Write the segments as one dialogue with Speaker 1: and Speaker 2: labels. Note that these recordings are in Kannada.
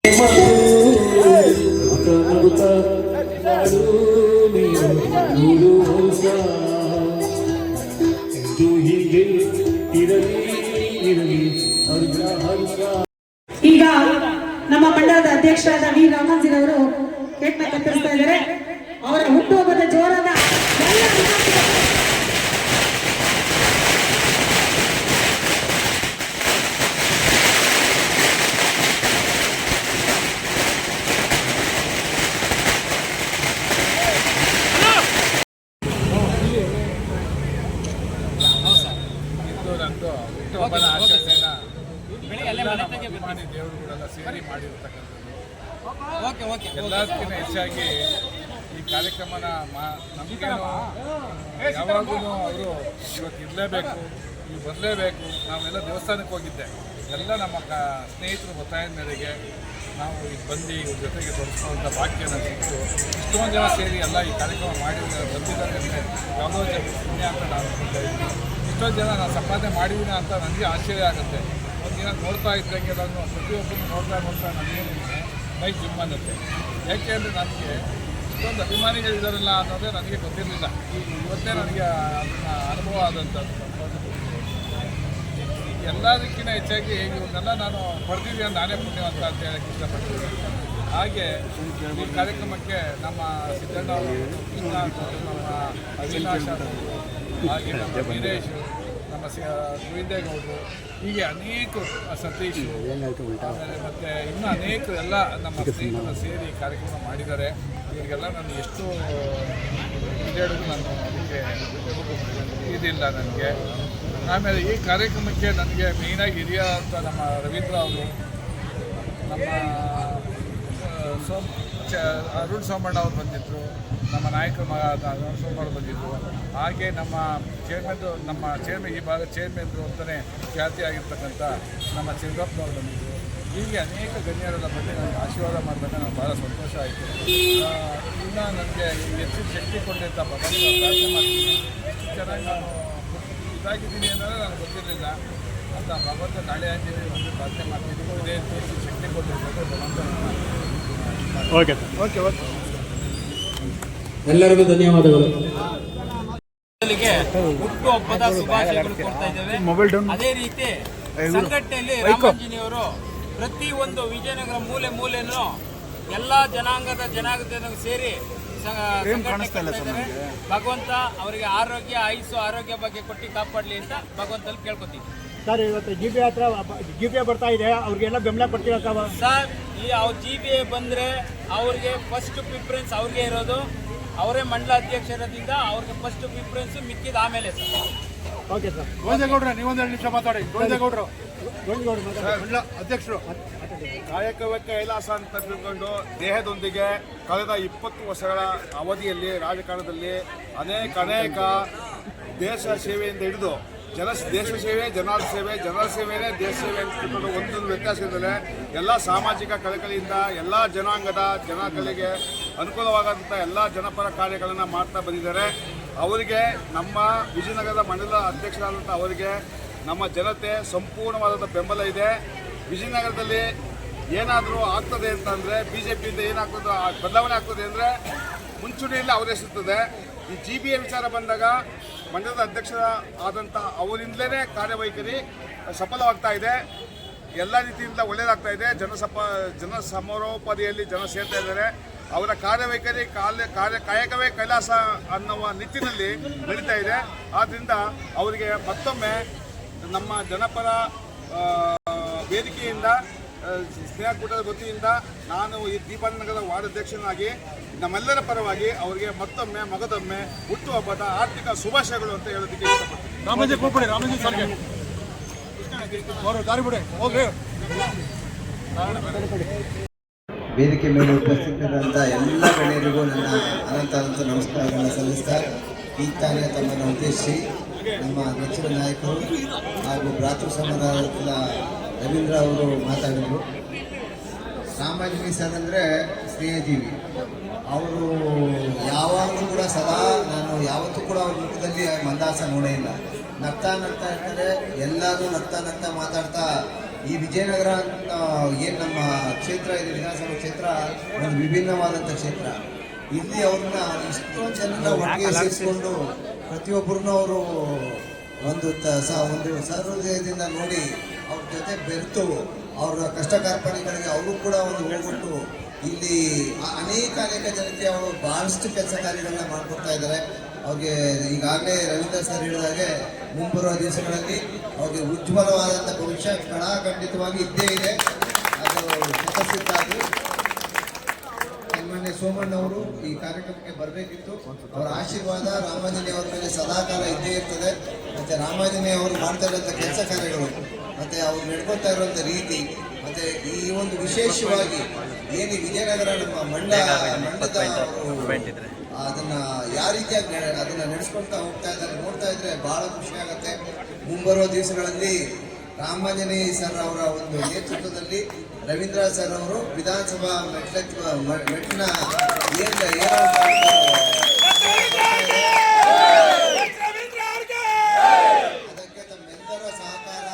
Speaker 1: ಈಗ ನಮ್ಮ ಮಂಡಲದ ಅಧ್ಯಕ್ಷರಾದ ವಿ ರಾಮಂಜಿರವರು ಕೇಕ್ನ ಕತ್ತರಿಸ್ತಾ ಇದ್ದಾರೆ. ಅವರ ಹುಟ್ಟುಹಬ್ಬದ ಜೋರಾದ
Speaker 2: ಹುಟ್ಟುಹಬ್ಬದ ಆಚರಣೆಯನ್ನು ಅಭಿಮಾನಿ ದೇವರುಗಳೆಲ್ಲ ಸೇರಿ ಮಾಡಿರ್ತಕ್ಕಂಥದ್ದು. ಎಲ್ಲದಕ್ಕಿಂತ ಹೆಚ್ಚಾಗಿ ಈ ಕಾರ್ಯಕ್ರಮನ ನಮಗೇನು ಯಾವಾಗೂ ಅವರು ಇವತ್ತು ಇರಲೇಬೇಕು, ನೀವು ಬರಲೇಬೇಕು. ನಾವೆಲ್ಲ ದೇವಸ್ಥಾನಕ್ಕೆ ಹೋಗಿದ್ದೆ, ಎಲ್ಲ ನಮ್ಮ ಸ್ನೇಹಿತರು ಒತ್ತಾಯದ ಮೇರೆಗೆ ನಾವು ಈಗ ಬಂದು ಇವ್ರ ಜೊತೆಗೆ ತೊಡಗಿಸುವಂಥ ಭಾಗ್ಯನ ಸಿಕ್ತು. ಇಷ್ಟೊಂದು ಜನ ಸೇರಿ ಎಲ್ಲ ಈ ಕಾರ್ಯಕ್ರಮ ಮಾಡಿ ಬಂದಿದ್ದಾರೆ ಅಂದರೆ ಯಾವುದೋ ಪುಣ್ಯ ಅಂತ ನಾನು ಅನ್ಕೊಳ್ತಾ ಇದ್ದೀನಿ. ಇಷ್ಟೊಂದು ಜನ ನಾನು ಸಂಪಾದನೆ ಮಾಡಿದ್ದೀನಿ ಅಂತ ನನಗೆ ಆಶ್ಚರ್ಯ ಆಗುತ್ತೆ. ಒಂದಿನ ನೋಡ್ತಾ ಇದ್ದಂಗೆ ನಾನು ಪ್ರತಿಯೊಬ್ಬರು ನೋಡ್ತಾ ನನಗೆ ಮೈ ಜಿಮ್ ಅನ್ನುತ್ತೆ. ಯಾಕೆ ಅಂದರೆ ನನಗೆ ಇಷ್ಟೊಂದು ಅಭಿಮಾನಿಗಳಿದ್ದಾರಲ್ಲ ಅನ್ನೋದೇ ನನಗೆ ಗೊತ್ತಿರಲಿಲ್ಲ. ಇವತ್ತೇ ನನಗೆ ಅದನ್ನು ಅನುಭವ ಆದಂಥದ್ದು. ಎಲ್ಲದಕ್ಕಿಂತ ಹೆಚ್ಚಾಗಿ ಇವನ್ನೆಲ್ಲ ನಾನು ಪಡೆದಿದ್ದೀನಿ ಅಂತ ನಾನೇ ಪುಣ್ಯವಂತ ಅಂತ ಹೇಳಕ್ಕೆ ಇಷ್ಟಪಡ್ತೀನಿ. ಹಾಗೆ ಈ ಕಾರ್ಯಕ್ರಮಕ್ಕೆ ನಮ್ಮ ಸಿದ್ದಣ್ಣ ಅವರು, ನಮ್ಮ ಅವಿನಾಶ್ ಹಾಗೆ ನಮ್ಮ ವೀರೇಶ್, ನಮ್ಮ ಗೋವಿಂದೇಗೌಡರು, ಹೀಗೆ ಅನೇಕ ಸತೀಶ್, ಆಮೇಲೆ ಮತ್ತು ಇನ್ನೂ ಅನೇಕರು ಎಲ್ಲ ನಮ್ಮ ಸ್ನೇಹಿತರು ಸೇರಿ ಕಾರ್ಯಕ್ರಮ ಮಾಡಿದ್ದಾರೆ. ಇವರಿಗೆಲ್ಲ ನಾನು ಎಷ್ಟು ಹಿಡಿಯೋದು ನಾನು ಅದಕ್ಕೆ ಇದಿಲ್ಲ ನನಗೆ. ಆಮೇಲೆ ಈ ಕಾರ್ಯಕ್ರಮಕ್ಕೆ ನನಗೆ ಮೇಯ್ನಾಗಿ ಹಿರಿಯ ಅಂತ ನಮ್ಮ ರವೀಂದ್ರ ಅವರು, ನಮ್ಮ ಅರುಣ್ ಸೋಮಣ್ಣ ಅವರು ಬಂದಿದ್ದರು, ನಮ್ಮ ನಾಯಕರು ಅರುಣ್ ಸೋಮಣ್ಣ ಬಂದಿದ್ದರು. ಹಾಗೆ ನಮ್ಮ ಚೇರ್ಮನ್ ಈ ಭಾಗ ಚೇರ್ಮನ್ರು ಅಂತಲೇ ಖ್ಯಾತಿಯಾಗಿರ್ತಕ್ಕಂಥ ನಮ್ಮ ಚಂದ್ರಪ್ಪನವರು ಬಂದಿದ್ದರು. ಹೀಗೆ ಅನೇಕ ಗಣ್ಯರೆಲ್ಲ ಬಂದು ನನಗೆ ಆಶೀರ್ವಾದ ಮಾಡಿದಾಗ ನಾನು ಭಾಳ ಸಂತೋಷ ಆಯಿತು. ಇನ್ನೂ ನನಗೆ ಹೆಚ್ಚಿನ ಶಕ್ತಿ ಕೊಟ್ಟಿದ್ದ ಭಗವಂತ ಪ್ರಾರ್ಥನೆ ಮಾಡ್ತೀನಿ. ಇಷ್ಟು ಚೆನ್ನಾಗಿ ನಾನು ಇದಾಗಿದ್ದೀನಿ ಅನ್ನೋದು ನನಗೆ ಗೊತ್ತಿರಲಿಲ್ಲ ಅಂತ ಭಗವಂತ ನಾಳೆ ಆಂಜನೇಯ ಒಂದು ಪ್ರಾರ್ಥನೆ ಮಾಡ್ತಿದ್ದೀನಿ. ಇದೇ ತೋರಿಸಿ ಶಕ್ತಿ ಕೊಟ್ಟಿರ್ಬೇಕು ಭಗವಂತ. ಓಕೆ
Speaker 3: ಎಲ್ಲರಿಗೂ ಧನ್ಯವಾದಗಳು.
Speaker 4: ಹುಟ್ಟುಹಬ್ಬದ ಶುಭಾಶಯಗಳು ಕೊಡ್ತಾ ಇದ್ದೇವೆ. ಅದೇ ರೀತಿ ಸಂಘಟನೆಯಲ್ಲಿ ರಾಮಾಂಜನೇಯವರು ಪ್ರತಿಯೊಂದು ವಿಜಯನಗರ ಮೂಲೆಯನ್ನು ಎಲ್ಲ ಜನಾಂಗದ ಸೇರಿ ಭಗವಂತ ಅವರಿಗೆ ಆರೋಗ್ಯ ಆಯುಷ್ಯ ಬಗ್ಗೆ ಕೊಟ್ಟು ಕಾಪಾಡಲಿ ಅಂತ ಭಗವಂತಲ್ಲಿ ಕೇಳ್ಕೊತೀವಿ.
Speaker 5: ಸರ್, ಇವತ್ತು GPA ಬರ್ತಾ ಇದೆ, ಅವ್ರಿಗೆಲ್ಲ ಬೆಂಬಲ ಕೊಡ್ತೀರಾ
Speaker 4: ಸರ್? ಈ GPA ಬಂದರೆ ಅವ್ರಿಗೆ ಫಸ್ಟ್ ಪ್ರಿಫರೆನ್ಸ್ ಅವ್ರಿಗೆ ಇರೋದು. ಅವರೇ ಮಂಡಲ ಅಧ್ಯಕ್ಷರದಿಂದ ಅವ್ರಿಗೆ ಫಸ್ಟ್ ಪ್ರಿಫರೆನ್ಸ್, ಮಿಕ್ಕಿದ ಆಮೇಲೆ ಸರ್.
Speaker 5: Okay sir.
Speaker 2: ಗೋವಿಂದೇಗೌಡ್ರೆ, ನೀವೊಂದೆರಡು ನಿಮಿಷ ಮಾತಾಡಿ. ಗೋವಿಂದೇಗೌಡರು ಅಧ್ಯಕ್ಷರು. ಕಾಯಕವೇ ಕೈಲಾಸ ಅಂತ ತಿಳ್ಕೊಂಡು ದೇಹದೊಂದಿಗೆ ಕಳೆದ 20 ವರ್ಷಗಳ ಅವಧಿಯಲ್ಲಿ ರಾಜಕಾರಣದಲ್ಲಿ ಅನೇಕ ದೇಶ ಸೇವೆಯಿಂದ ಹಿಡಿದು ದೇಶ ಸೇವೆ, ಜನರ ಸೇವೆ, ಜನರ ಸೇವೆಯೇ ದೇಶ ಸೇವೆ ಅಂತ ತಿಳ್ಕೊಂಡು ಒಂದೊಂದು ವ್ಯತ್ಯಾಸದಿಂದಲೇ ಎಲ್ಲ ಸಾಮಾಜಿಕ ಕಳಕಳಿಯಿಂದ ಎಲ್ಲ ಜನಾಂಗದ ಜನಗಳಿಗೆ ಅನುಕೂಲವಾದಂಥ ಎಲ್ಲ ಜನಪರ ಕಾರ್ಯಗಳನ್ನು ಮಾಡ್ತಾ ಬಂದಿದ್ದಾರೆ. ಅವರಿಗೆ ನಮ್ಮ ವಿಜಯನಗರದ ಮಂಡಲ ಅಧ್ಯಕ್ಷರಾದಂಥ ಅವರಿಗೆ ನಮ್ಮ ಜನತೆ ಸಂಪೂರ್ಣವಾದಂಥ ಬೆಂಬಲ ಇದೆ. ವಿಜಯನಗರದಲ್ಲಿ ಏನಾದರೂ ಆಗ್ತದೆ ಅಂತಂದರೆ BJPಯಿಂದ ಏನಾಗ್ತದೆ ಬದಲಾವಣೆ ಆಗ್ತದೆ ಅಂದರೆ ಮುಂಚೂಣಿಯಲ್ಲಿ ಅವರೇ ಸಿಗ್ತದೆ. ಈ GPA ವಿಚಾರ ಬಂದಾಗ ಮಂಡಲದ ಅಧ್ಯಕ್ಷರ ಆದಂಥ ಅವರಿಂದಲೇ ಕಾರ್ಯವೈಖರಿ ಸಫಲವಾಗ್ತಾ ಇದೆ. ಎಲ್ಲ ರೀತಿಯಿಂದ ಒಳ್ಳೆಯದಾಗ್ತಾ ಇದೆ. ಜನ ಸಮಾರೋಪಾದಿಯಲ್ಲಿ ಜನ ಸೇರ್ತಾ ಇದ್ದಾರೆ. ಅವರ ಕಾರ್ಯವೈಖರಿ ಕಾಯಕವೇ ಕೈಲಾಸ ಅನ್ನುವ ನಿಟ್ಟಿನಲ್ಲಿ ನಡೀತಾ ಇದೆ. ಆದ್ದರಿಂದ ಅವರಿಗೆ ಮತ್ತೊಮ್ಮೆ ನಮ್ಮ ಜನಪರ ವೇದಿಕೆಯಿಂದ ಸ್ನೇಹಕೂಟದ ವತಿಯಿಂದ ನಾನು ಈ ದೀಪಾನಗರದ ವಾರ್ಡಾಧ್ಯಕ್ಷನಾಗಿ ನಮ್ಮೆಲ್ಲರ ಪರವಾಗಿ ಅವರಿಗೆ ಮಗದೊಮ್ಮೆ ಹುಟ್ಟುಹಬ್ಬದ ಆರ್ಥಿಕ ಶುಭಾಶಯಗಳು ಅಂತ ಹೇಳೋದಕ್ಕೆ ಇಷ್ಟಪಡ್ತೀನಿ.
Speaker 3: ವೇದಿಕೆ ಮೇಲೆ ಉಪಸ್ಥಿತರಾದಂಥ ಎಲ್ಲ ಗಣ್ಯರಿಗೂ ನನ್ನ ಅನಂತ ನಮಸ್ಕಾರಗಳನ್ನು ಸಲ್ಲಿಸ್ತಾ ಈ ತಾನೇ ತಮ್ಮನ್ನು ಉದ್ದೇಶಿಸಿ ನಮ್ಮ ನೆಚ್ಚಿನ ನಾಯಕರು ಹಾಗೂ ಭ್ರಾತೃ ಸಮಾಜದ ರವೀಂದ್ರ ಅವರು ಮಾತಾಡಿದರು. ರಾಮಾಂಜನೇಯ ಸರ್ ಅಂದರೆ ಸ್ನೇಹಜೀವಿ. ಅವರು ಯಾವಾಗಲೂ ಕೂಡ ನಾನು ಯಾವತ್ತೂ ಕೂಡ ಅವ್ರ ಮುಖದಲ್ಲಿ ಮಂದಹಾಸ ನೋಡೇ ಇಲ್ಲ. ನಗ್ತಾ ಇರ್ತಾರೆ, ಎಲ್ಲರೂ ನಗ್ತಾ ಮಾತಾಡ್ತಾ ಈ ವಿಜಯನಗರ ಏನು ನಮ್ಮ ಕ್ಷೇತ್ರ ಇದೆ, ವಿಧಾನಸಭಾ ಕ್ಷೇತ್ರ ಒಂದು ವಿಭಿನ್ನವಾದಂಥ ಕ್ಷೇತ್ರ. ಇಲ್ಲಿ ಅವ್ರನ್ನ ಇಷ್ಟೊಂದು ಜನನ ಒಟ್ಟಿಗೆ ಸೇರಿಸ್ಕೊಂಡು ಪ್ರತಿಯೊಬ್ಬರನ್ನೂ ಅವರು ಒಂದು ಸಹೃದಯದಿಂದ ನೋಡಿ ಅವ್ರ ಜೊತೆ ಬೆರೆತು ಅವರ ಕಷ್ಟ ಕಾರ್ಪಣ್ಯಗಳಿಗೆ ಅವರು ಕೂಡ ಒಂದು ಹೋಗ್ಬಿಟ್ಟು ಇಲ್ಲಿ ಅನೇಕ ಜನಕ್ಕೆ ಅವರು ಬಹಳಷ್ಟು ಕೆಲಸ ಕಾರ್ಯಗಳನ್ನ ಮಾಡ್ಕೊಡ್ತಾ ಇದ್ದಾರೆ. ಅವ್ರಿಗೆ ಈಗಾಗಲೇ ರವೀಂದ್ರ ಸರ್ ಹೇಳಿದಾಗೆ ಮುಂಬರುವ ದಿವಸಗಳಲ್ಲಿ ಅವ್ರಿಗೆ ಉಜ್ವಲವಾದಂಥ ಭವಿಷ್ಯ ಖಂಡಿತವಾಗಿ ಇದ್ದೇ ಇದೆ. ಅದು ಶತಸಿದ್ಧಾಗಿ ಸನ್ಮಾನ್ಯ ಸೋಮಣ್ಣ ಅವರು ಈ ಕಾರ್ಯಕ್ರಮಕ್ಕೆ ಬರಬೇಕಿತ್ತು. ಅವರ ಆಶೀರ್ವಾದ ರಾಮಾಂಜನೇಯ ಅವರ ಮೇಲೆ ಸದಾಕಾಲ ಇದ್ದೇ ಇರ್ತದೆ. ಮತ್ತು ರಾಮಾಂಜನೇಯ ಅವರು ಮಾಡ್ತಾ ಇರುವಂಥ ಕೆಲಸ ಕಾರ್ಯಗಳು ಮತ್ತು ಅವ್ರು ನಡ್ಕೊತಾ ಇರುವಂಥ ರೀತಿ ಮತ್ತು ಈ ಒಂದು ವಿಶೇಷವಾಗಿ ಏನು ವಿಜಯನಗರ ನಮ್ಮ ಮಂಡ್ಯದ ಅದನ್ನ ಯಾವ ರೀತಿಯಾಗಿ ಅದನ್ನ ನಡೆಸ್ಕೊಳ್ತಾ ಹೋಗ್ತಾ ಇದ್ದಾರೆ ನೋಡ್ತಾ ಇದ್ರೆ ಬಹಳ ಖುಷಿ ಆಗುತ್ತೆ. ಮುಂಬರುವ ದಿವಸಗಳಲ್ಲಿ ರಾಮಾಂಜನೇಯ ಸರ್ ಅವರ ಒಂದು ನೇತೃತ್ವದಲ್ಲಿ ರವೀಂದ್ರ ಸರ್ ಅವರು ವಿಧಾನಸಭಾ ಮೆಟ್ಟಿನ ಅದಕ್ಕೆ ತಮ್ಮೆಲ್ಲರ ಸಹಕಾರ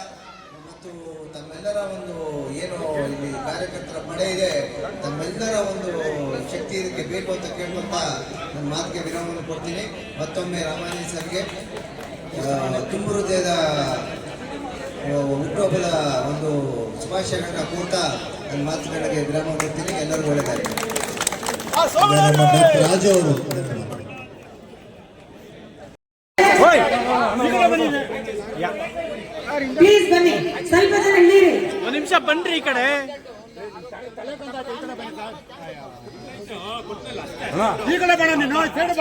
Speaker 3: ಮತ್ತು ತಮ್ಮೆಲ್ಲರ ಒಂದು ಏನು ಇಲ್ಲಿ ಕಾರ್ಯಕರ್ತರ ಪಡೆ ಇದೆ, ತಮ್ಮೆಲ್ಲರ ಒಂದು ಶಕ್ತಿ ಇದಕ್ಕೆ ಬೇಕು ಅಂತ ಕೇಳ್ಕೊಂತ ನನ್ನ ಮಾತಿಗೆ ವಿರಾಮವನ್ನು ಕೊಡ್ತೀನಿ. ಮತ್ತೊಮ್ಮೆ ರಾಮಾಂಜನೇಯ ಸರ್ಗೆ ತುಂಬ ಹೃದಯದ ಹುಟ್ಟುಹಬ್ಬದ ಒಂದು ಶುಭಾಶಯಗಳನ್ನ ಕೋರ್ತಾ ನನ್ನ ಮಾತುಗಳಿಗೆ ವಿರಾಮ ಕೊಡ್ತೀನಿ. ಎಲ್ಲರಿಗೂ ಒಳ್ಳೆಯದಾಗಲಿ. ರಾಜು ಅವರು
Speaker 1: ಪ್ಲೀಸ್ ಬನ್ನಿ, ಸ್ವಲ್ಪ ಜನ ಇಲ್ಲಿರಿ.
Speaker 4: ಒಂದು ನಿಮಿಷ ಬನ್ರಿ ಈ ಕಡೆ.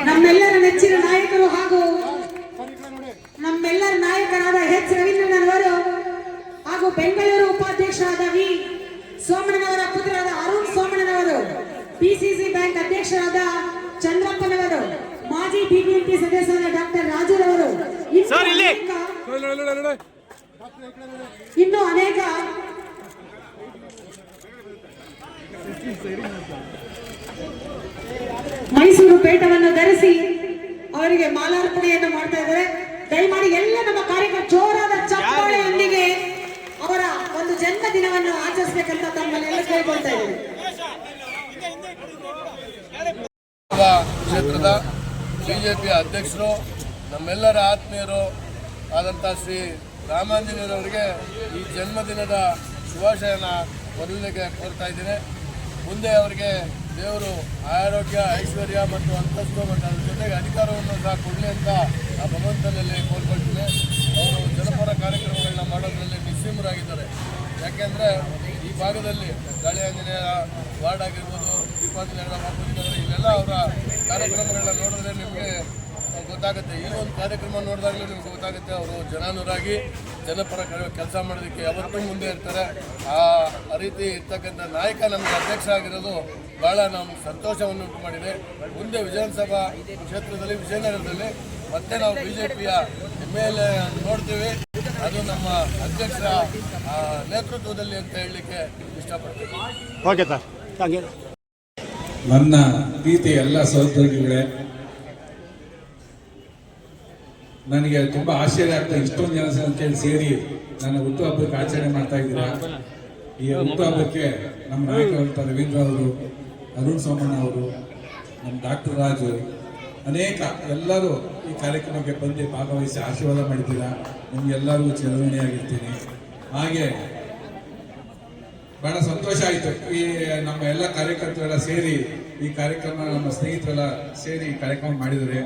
Speaker 1: ನಮ್ಮೆಲ್ಲರ ನೆಚ್ಚಿನ ನಾಯಕರು ಹಾಗೂ ನಮ್ಮೆಲ್ಲರ ನಾಯಕರಾದ ಎಚ್ ರವೀಂದ್ರನವರು ಹಾಗೂ ಬೆಂಗಳೂರು ಉಪಾಧ್ಯಕ್ಷರಾದ ವಿ ಸೋಮಣ್ಣನವರ ಪುತ್ರರಾದ ಅರುಣ್ ಸೋಮಣ್ಣನವರು, ಪಿಸಿಸಿ ಬ್ಯಾಂಕ್ ಅಧ್ಯಕ್ಷರಾದ ಚಂದ್ರಪ್ಪನವರು, ಮಾಜಿ ಬಿಬಿಎಂಪಿ ಸದಸ್ಯರಾದ ಡಾಕ್ಟರ್ ರಾಜುರವರು, ಇನ್ನು ಅನೇಕ ಮೈಸೂರು ಪೇಟವನ್ನು ಧರಿಸಿ ಅವರಿಗೆ ಮಾಲಾರ್ಪಣೆಯನ್ನು ಮಾಡ್ತಾ ಇದ್ದಾರೆ. ದಯಮಾಡಿ ಎಲ್ಲ ನಮ್ಮ ಕಾರ್ಯಕ್ರಮ ಜೋರಾದ ಚಪ್ಪಾಳೆಯೊಂದಿಗೆ ಅವರ ಒಂದು ಜನ್ಮ ದಿನವನ್ನು ಆಚರಿಸಬೇಕಂತ ತಮ್ಮನ್ನೆಲ್ಲ ಕೇಳ್ಕೊಳ್ತಾ ಇದ್ದೀವಿ.
Speaker 6: ಕ್ಷೇತ್ರದ ಬಿಜೆಪಿ ಅಧ್ಯಕ್ಷರು, ನಮ್ಮೆಲ್ಲರ ಆತ್ಮೀಯರು ಆದಂಥ ಶ್ರೀ ರಾಮಾಂಜನೇಯರವರಿಗೆ ಈ ಜನ್ಮದಿನದ ಶುಭಾಶಯನ ಮೊದಲಿಗೆ ಕೋರ್ತಾ ಇದ್ದೀನಿ. ಮುಂದೆ ಅವರಿಗೆ ದೇವರು ಆರೋಗ್ಯ, ಐಶ್ವರ್ಯ ಮತ್ತು ಅಂತಸ್ತು ಮತ್ತು ಅದ್ರ ಜೊತೆಗೆ ಅಧಿಕಾರವನ್ನು ಸಹ ಕೊಡಲಿ ಅಂತ ಆ ಭಗವಂತನಲ್ಲಿ ಕೋರ್ಕೊಳ್ತೀನಿ. ಅವರು ಜನಪರ ಕಾರ್ಯಕ್ರಮಗಳನ್ನ ಮಾಡೋದ್ರಲ್ಲಿ ನಿಸ್ಸೀಮರಾಗಿದ್ದಾರೆ. ಯಾಕೆಂದರೆ ಈ ಭಾಗದಲ್ಲಿ ಗಾಳಿ ಆಂಜನೇಯ ವಾರ್ಡ್ ಆಗಿರ್ಬೋದು, ದೀಪಾಂಜನೇಯ ಮಾಡ್ಬೋದು, ಇಲ್ಲೆಲ್ಲ ಅವರ ಕಾರ್ಯಕ್ರಮಗಳನ್ನ ನೋಡಿದ್ರೆ ನಿಮಗೆ ಗೊತ್ತಾಗುತ್ತೆ. ಈ ಒಂದು ಕಾರ್ಯಕ್ರಮ ನೋಡಿದಾಗಲೂ ನಿಮ್ಗೆ ಗೊತ್ತಾಗುತ್ತೆ ಅವರು ಜನಾನುರಾಗಿ ಜನಪರ ಕೆಲಸ ಮಾಡೋದಕ್ಕೆ ಯಾವತ್ತೂ ಮುಂದೆ ಇರ್ತಾರೆ. ಆ ರೀತಿ ಇರ್ತಕ್ಕಂಥ ನಾಯಕ ನಮಗೆ ಅಧ್ಯಕ್ಷ ಆಗಿರೋದು ಭಾಳ ನಮ್ಗೆ ಸಂತೋಷವನ್ನು ಉಂಟು ಮಾಡಿದೆ. ಮುಂದೆ ವಿಧಾನಸಭಾ ಕ್ಷೇತ್ರದಲ್ಲಿ ವಿಜಯನಗರದಲ್ಲಿ ಮತ್ತೆ ನಾವು ಬಿಜೆಪಿಯ MLA ನೋಡ್ತೀವಿ. ಅದು ನಮ್ಮ ಅಧ್ಯಕ್ಷರ ನೇತೃತ್ವದಲ್ಲಿ ಅಂತ ಹೇಳಲಿಕ್ಕೆ ಇಷ್ಟಪಡ್ತೀನಿ.
Speaker 5: Okay sir, thank you.
Speaker 7: ನನ್ನ ಪ್ರೀತಿ ಎಲ್ಲ ಸಹೋದ್ಯೋಗಿಗಳೇ, ನನಗೆ ತುಂಬ ಆಶ್ಚರ್ಯ ಆಗ್ತದೆ. ಇಷ್ಟೊಂದು ಜನ ಸಂಖ್ಯೆಯಲ್ಲಿ ಸೇರಿ ನನ್ನ ಹುಟ್ಟುಹಬ್ಬಕ್ಕೆ ಆಚರಣೆ ಮಾಡ್ತಾ ಇದ್ದೀರಾ. ಈ ಹುಟ್ಟುಹಬ್ಬಕ್ಕೆ ನಮ್ಮ ನಾಯಕರಂತ ರವೀಂದ್ರ ಅವರು, ಅರುಣ್ ಸೋಮಣ್ಣ ಅವರು, ನಮ್ಮ ಡಾಕ್ಟರ್ ರಾಜು, ಅನೇಕ ಎಲ್ಲರೂ ಈ ಕಾರ್ಯಕ್ರಮಕ್ಕೆ ಬಂದು ಭಾಗವಹಿಸಿ ಆಶೀರ್ವಾದ ಮಾಡಿದ್ದೀರಾ. ನಿಮಗೆಲ್ಲರಿಗೂ ಚಿರಋಣಿಯಾಗಿರ್ತೀನಿ. ಹಾಗೆ ಬಹಳ ಸಂತೋಷ ಆಯಿತು. ಈ ನಮ್ಮ ಎಲ್ಲ ಕಾರ್ಯಕರ್ತರೆಲ್ಲ ಸೇರಿ ಈ ಕಾರ್ಯಕ್ರಮ, ನಮ್ಮ ಸ್ನೇಹಿತರೆಲ್ಲ ಸೇರಿ ಈ ಕಾರ್ಯಕ್ರಮ ಮಾಡಿದರೆ,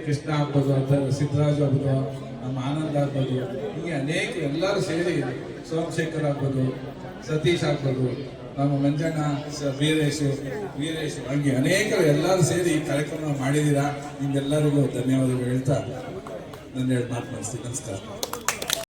Speaker 7: ಕೃಷ್ಣ ಆಗ್ಬೋದು, ಸಿದ್ದರಾಜು ಆಗ್ಬೋದು, ನಮ್ಮ ಆನಂದ್ ಆಗ್ಬೋದು, ಹೀಗೆ ಅನೇಕ ಎಲ್ಲರೂ ಸೇರಿ, ಸೋಮಶೇಖರ್ ಆಗ್ಬೋದು, ಸತೀಶ್ ಆಗ್ಬೋದು, ನಮ್ಮ ಮಂಜಣ್ಣ, ವೀರೇಶ್ ಹಂಗೆ ಅನೇಕರು ಎಲ್ಲರೂ ಸೇರಿ ಈ ಕಾರ್ಯಕ್ರಮ ಮಾಡಿದ್ದೀರಾ. ನಿಮ್ಗೆಲ್ಲರಿಗೂ ಧನ್ಯವಾದಗಳು ಹೇಳ್ತಾ ನನ್ನ ಎರಡು ಮಾತು ಮುಗಿಸ್ತೀನಿ. ನಮಸ್ಕಾರ.